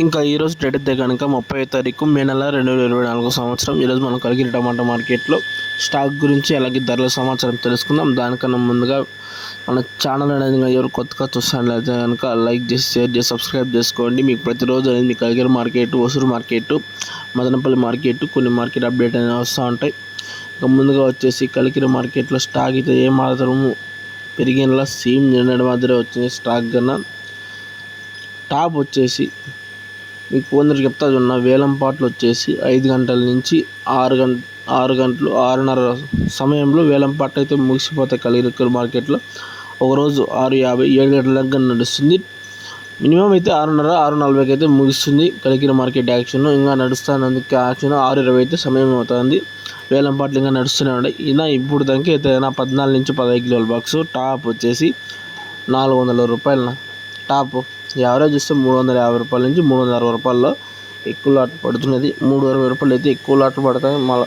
ఇంకా ఈరోజు డేట్ అయితే కనుక 30వ తారీఖు మే నెల 2024 సంవత్సరం. ఈరోజు మనం కలిగిరి టమాటా మార్కెట్లో స్టాక్ గురించి అలాగే ధరల సమాచారం తెలుసుకుందాం. దానికన్నా ముందుగా మన ఛానల్ అనేది ఎవరు కొత్తగా చూస్తున్నట్లయితే కనుక లైక్ చేసి షేర్ చేసి సబ్స్క్రైబ్ చేసుకోండి. మీకు ప్రతిరోజు అనేది మీ Kaligiri market, Hosur market, Madanapalle market, కొన్ని మార్కెట్ అప్డేట్ అనేవి వస్తూ ఉంటాయి. ఇంకా ముందుగా వచ్చేసి కలిగిరి మార్కెట్లో స్టాక్ అయితే ఏమాత్రము పెరిగినలా సేమ్ నిన్నటి మాదిరే వచ్చింది. స్టాక్ కన్నా టాప్ వచ్చేసి మీకు కొందరు చెప్తా ఉన్న వేలంపాట్లు వచ్చేసి 5 గంటల నుంచి 6 గంటలు 6:30 సమయంలో వేలంపాట్లు అయితే ముగిసిపోతాయి. కలిగిరి మార్కెట్లో ఒకరోజు 6:50 7 గంటల దాకా నడుస్తుంది. మినిమం అయితే 6:30 6:40 అయితే ముగిస్తుంది కలిగిరి మార్కెట్ యాక్షన్. ఇంకా నడుస్తున్నందుకు యాక్షన్ 6:20 అయితే సమయం అవుతుంది. వేలంపాట్లు ఇంకా నడుస్తూనే ఉన్నాయి. ఇలా ఇప్పుడు దానికి అయితే 14 నుంచి 15 కిలోల బాక్స్ టాప్ వచ్చేసి 400 రూపాయల టాప్. యావరేజ్ చూస్తే 350 రూపాయల నుంచి 360 రూపాయల్లో ఎక్కువ లాట్ పడుతున్నది. 360 రూపాయలు అయితే ఎక్కువ లాట్లు పడతాయి. మళ్ళీ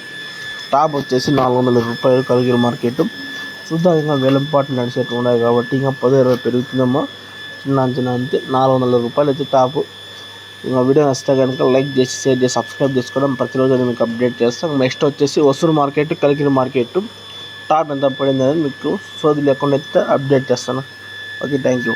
టాప్ వచ్చేసి 400 రూపాయలు కలిగిరి మార్కెట్. చూద్దాం, ఇంకా వేలంపాట్లు నడిచేట్టు ఉన్నాయి కాబట్టి ఇంకా 10-20 పెరుగుతుందమ్మా. చిన్న అంచనా అంతే. 400 రూపాయలు అయితే టాప్. ఇంకా వీడియో నచ్చితే కనుక లైక్ చేసి షేర్ చేసి సబ్స్క్రైబ్ చేసుకోవడం. ప్రతిరోజు మీకు అప్డేట్ చేస్తాం. నెక్స్ట్ వచ్చేసి Hosur market, Kaligiri market top ఎంత పడింది అనేది మీకు సోది లేకుండా అయితే అప్డేట్ చేస్తాను. Okay, thank you.